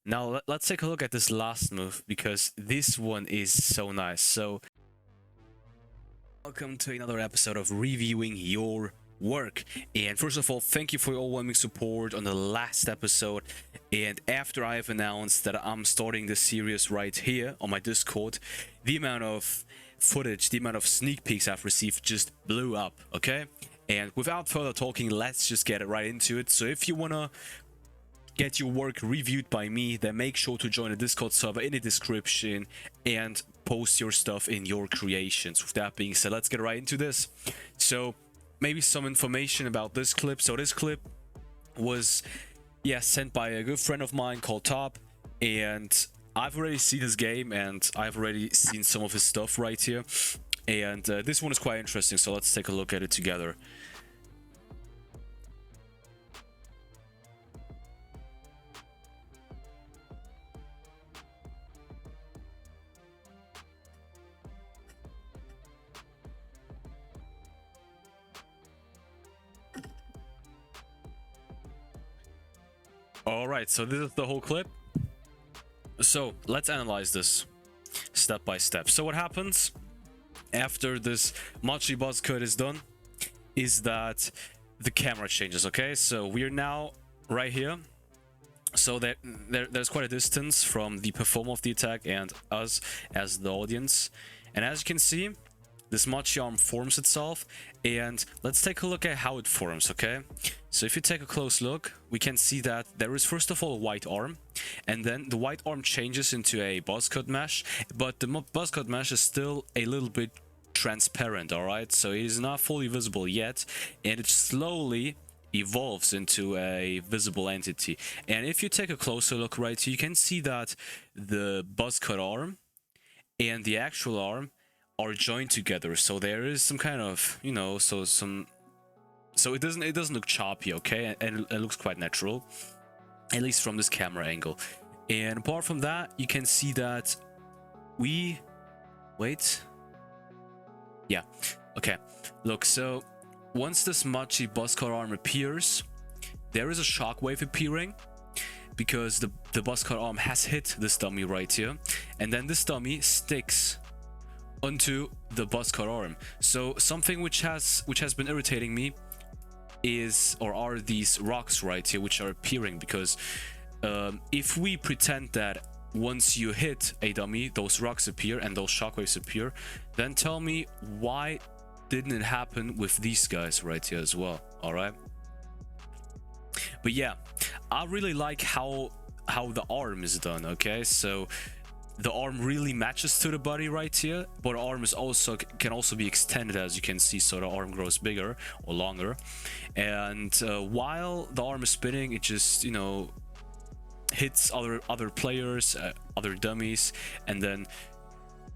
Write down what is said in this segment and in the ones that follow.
Now let's take a look at this last move, because this one is so nice. So welcome to another episode of reviewing your work. And first of all, thank you for your overwhelming support on the last episode. And after I have announced that I'm starting this series right here on my Discord, the amount of footage, the amount of sneak peeks I've received just blew up, okay? And without further talking, let's just get right into it. So if you wanna get your work reviewed by me, then make sure to join the Discord server in the description and post your stuff in your creations. With that being said, let's get right into this. So maybe some information about this clip. So this clip was sent by a good friend of mine called Top, and I've already seen his game and I've already seen some of his stuff right here, and this one is quite interesting, so let's take a look at it together. Alright, so this is the whole clip. So let's analyze this step by step. So what happens after this Machi buzz cut is done is that the camera changes, okay? So we're now right here. So there's quite a distance from the performer of the attack and us as the audience. And as you can see, this Machi arm forms itself, and let's take a look at how it forms, okay? So if you take a close look, we can see that there is first of all a white arm, and then the white arm changes into a buzz cut mesh, but the buzz cut mesh is still a little bit transparent, alright? So it is not fully visible yet, and it slowly evolves into a visible entity. And if you take a closer look right here, you can see that the buzz cut arm and the actual arm are joined together, so there is some kind of, you know, so it doesn't look choppy, okay? And it looks quite natural, at least from this camera angle. And apart from that, you can see that okay, look, so once this Machi buzz cut arm appears, there is a shockwave appearing, because the buzz cut arm has hit this dummy right here, and then this dummy sticks onto the buzz cut arm. So something which has been irritating me are these rocks right here which are appearing, because if we pretend that once you hit a dummy those rocks appear and those shockwaves appear, then tell me why didn't it happen with these guys right here as well? All right, but yeah, I really like how the arm is done, okay? So the arm really matches to the body right here, but the arm is can also be extended, as you can see, so the arm grows bigger or longer. And while the arm is spinning, it just, you know, hits other players, other dummies, and then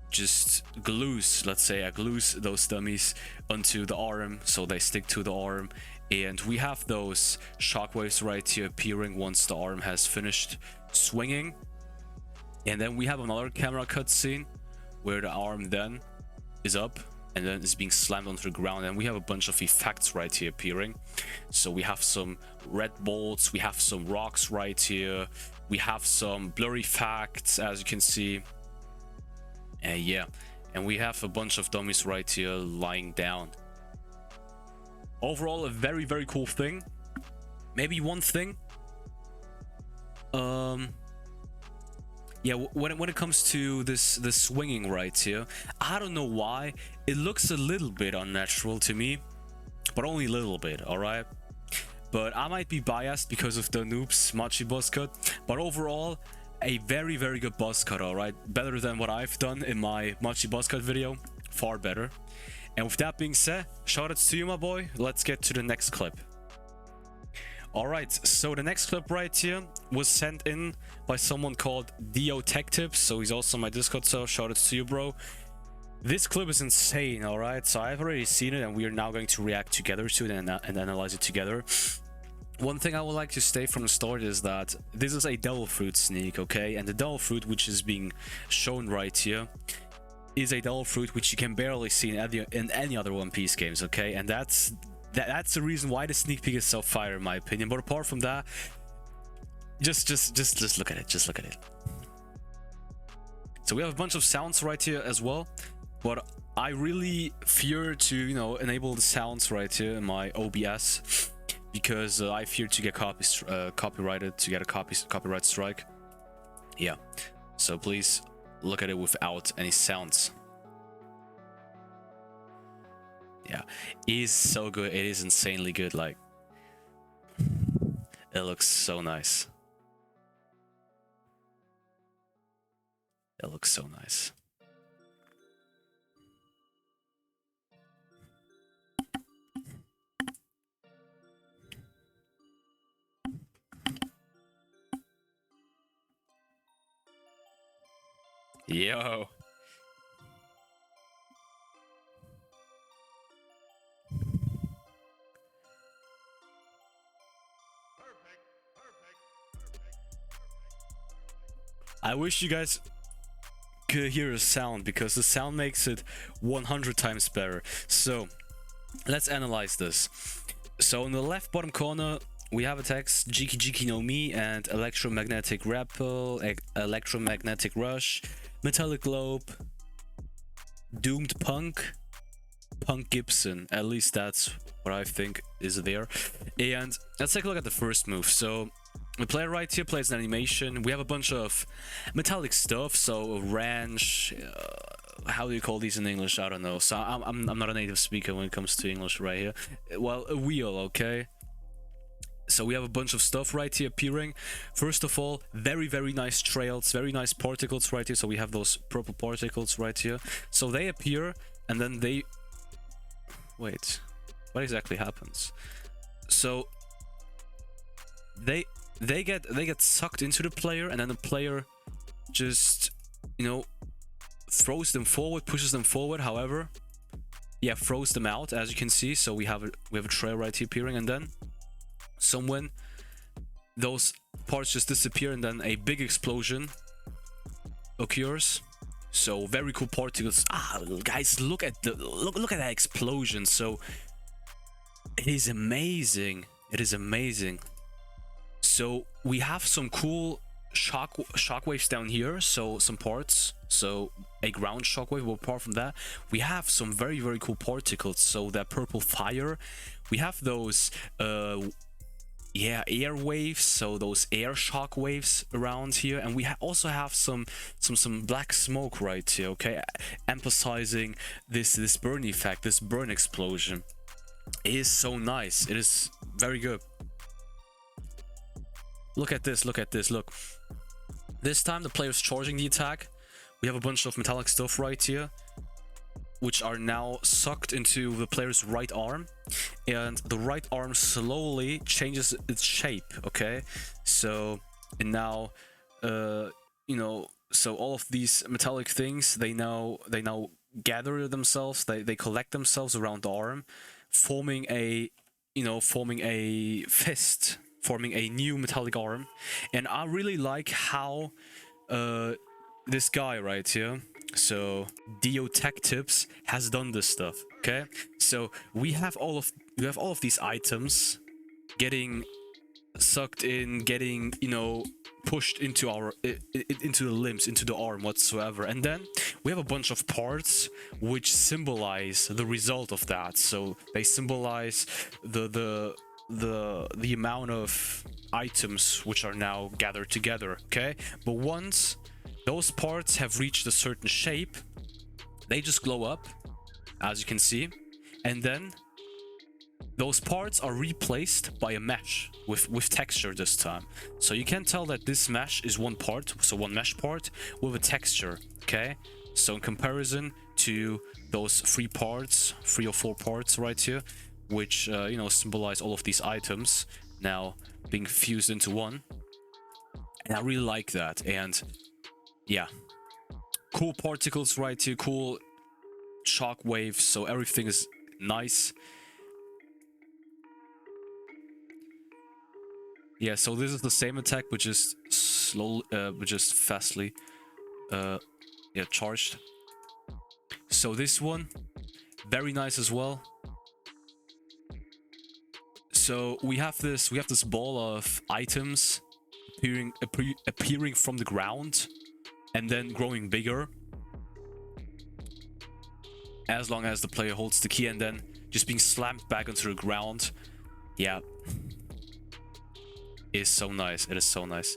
just glues, let's say, glues those dummies onto the arm, so they stick to the arm. And we have those shockwaves right here appearing once the arm has finished swinging. And then we have another camera cutscene where the arm then is up and then is being slammed onto the ground, and we have a bunch of effects right here appearing. So we have some red bolts, we have some rocks right here, we have some blur effects, as you can see, and and we have a bunch of dummies right here lying down. Overall, a very, very cool thing. Maybe one thing, yeah, when it comes to this swinging right here, I don't know why it looks a little bit unnatural to me, but only a little bit, all right? But I might be biased because of the noob's Machi buzz cut, but overall, a very, very good buzz cut, all right? Better than what I've done in my Machi buzz cut video, far better. And with that being said, shoutouts to you, my boy. Let's get to the next clip. Alright, so the next clip right here was sent in by someone called Dio Tech Tips, so he's also on my Discord, so shoutouts to you, bro. This clip is insane, alright? So I've already seen it, and we are now going to react together to it and analyze it together. One thing I would like to state from the start is that this is a devil fruit sneak, okay? And the devil fruit which is being shown right here is a devil fruit which you can barely see in any other One Piece games, okay? And that's the reason why the sneak peek is so fire, in my opinion. But apart from that, Just look at it. Just look at it. So we have a bunch of sounds right here as well, but I really fear to, you know, enable the sounds right here in my OBS because I fear to get copyrighted, to get a copyright strike. Yeah, so please look at it without any sounds. Yeah, it is so good. It is insanely good. Like, it looks so nice. It looks so nice. Yo. I wish you guys could hear a sound because the sound makes it 100 times better. So let's analyze this. So in the left bottom corner we have a text Jiki Jiki no Mi and electromagnetic repel, electromagnetic rush, metallic globe, doomed punk, punk Gibson. At least that's what I think is there. And let's take a look at the first move. So the player right here plays an animation. We have a bunch of metallic stuff, so a wrench, how do you call these in English? I don't know. So I'm not a native speaker when it comes to English right here. Well, a wheel, okay? So we have a bunch of stuff right here appearing. First of all, very nice trails, very nice particles right here. So we have those purple particles right here. So they appear and then they... Wait, what exactly happens? So they get sucked into the player, and then the player just, you know, throws them forward, pushes them forward. However, yeah, throws them out, as you can see. So we have a trail right here appearing, and then somewhen those parts just disappear, and then a big explosion occurs. So very cool particles. Guys, look at that explosion. So it is amazing. It is amazing. So we have some cool shockwaves down here, so some parts, so a ground shockwave. But apart from that, we have some very cool particles. So that purple fire, we have those air waves, so those air shock waves around here, and we also have some black smoke right here, okay, emphasizing this burn effect, this burn explosion. It is so nice. It is very good. Look at this, look. This time the player's charging the attack. We have a bunch of metallic stuff right here, which are now sucked into the player's right arm. And the right arm slowly changes its shape, okay? So, and now, you know, so all of these metallic things, they now gather themselves, they collect themselves around the arm, forming a fist, forming a new metallic arm. And I really like how this guy right here, so Dio Tech Tips, has done this stuff. Okay, so we have all of these items getting sucked in, getting, you know, pushed into into the limbs, into the arm whatsoever, and then we have a bunch of parts which symbolize the result of that. So they symbolize the amount of items which are now gathered together, okay? But once those parts have reached a certain shape, they just glow up, as you can see, and then those parts are replaced by a mesh with texture this time. So you can tell that this mesh is one part, so one mesh part with a texture, okay? So in comparison to those three or four parts right here, which you know, symbolize all of these items now being fused into one. And I really like that. And yeah, cool particles right here, cool shock waves, so everything is nice. Yeah, so this is the same attack, but just slowly, but just fastly yeah, charged. So this one, very nice as well. So we have this ball of items appearing from the ground and then growing bigger as long as the player holds the key, and then just being slammed back onto the ground. Yeah, it is so nice. It is so nice.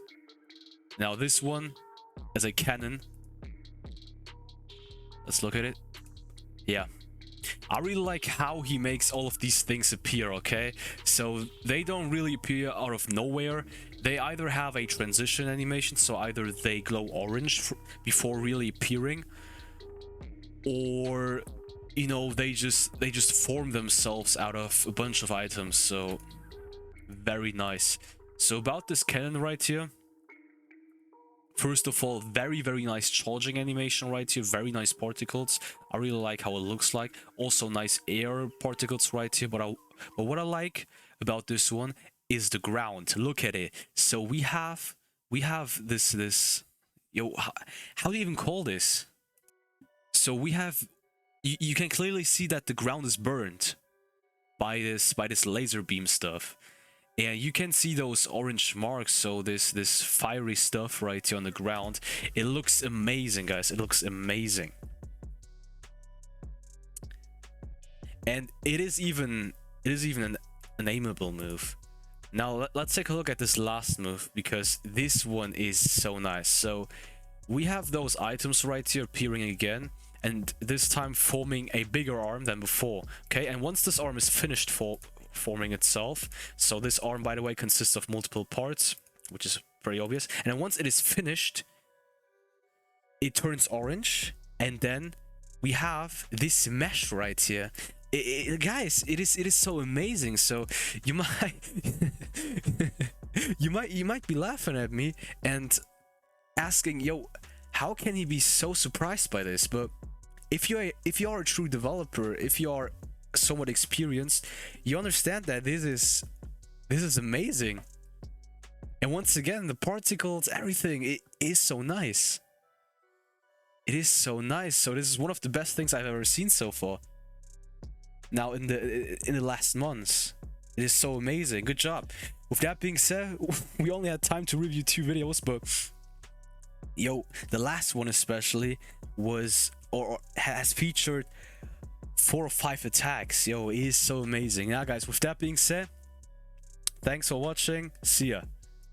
Now this one as a cannon, let's look at it. Yeah, I really like how he makes all of these things appear, okay? So they don't really appear out of nowhere. They either have a transition animation, so either they glow orange before really appearing, or, you know, they just form themselves out of a bunch of items. So very nice. So about this cannon right here, first of all, very nice charging animation right here, very nice particles. I really like how it looks like. Also nice air particles right here, but what I like about this one is the ground. Look at it. So we have this yo, how do you even call this? So we have, you can clearly see that the ground is burned by this laser beam stuff. And you can see those orange marks, so this fiery stuff right here on the ground. It looks amazing, guys. It looks amazing. And it is even an aimable move. Now let's take a look at this last move, because this one is so nice. So we have those items right here appearing again, and this time forming a bigger arm than before. Okay, and once this arm is finished forming itself, so this arm, by the way, consists of multiple parts, which is pretty obvious, and then once it is finished, it turns orange, and then we have this mesh right here. Guys, it is so amazing. So you might you might be laughing at me and asking, yo, how can he be so surprised by this? But if you are a true developer, if you are somewhat experienced, you understand that this is amazing. And once again, the particles, everything, it is so nice. It is so nice. So this is one of the best things I've ever seen so far. Now in the last months, it is so amazing. Good job. With that being said, we only had time to review 2 videos, but yo, the last one especially was, or has featured 4 or 5 attacks. Yo, it is so amazing. Now guys, with that being said, thanks for watching. See ya.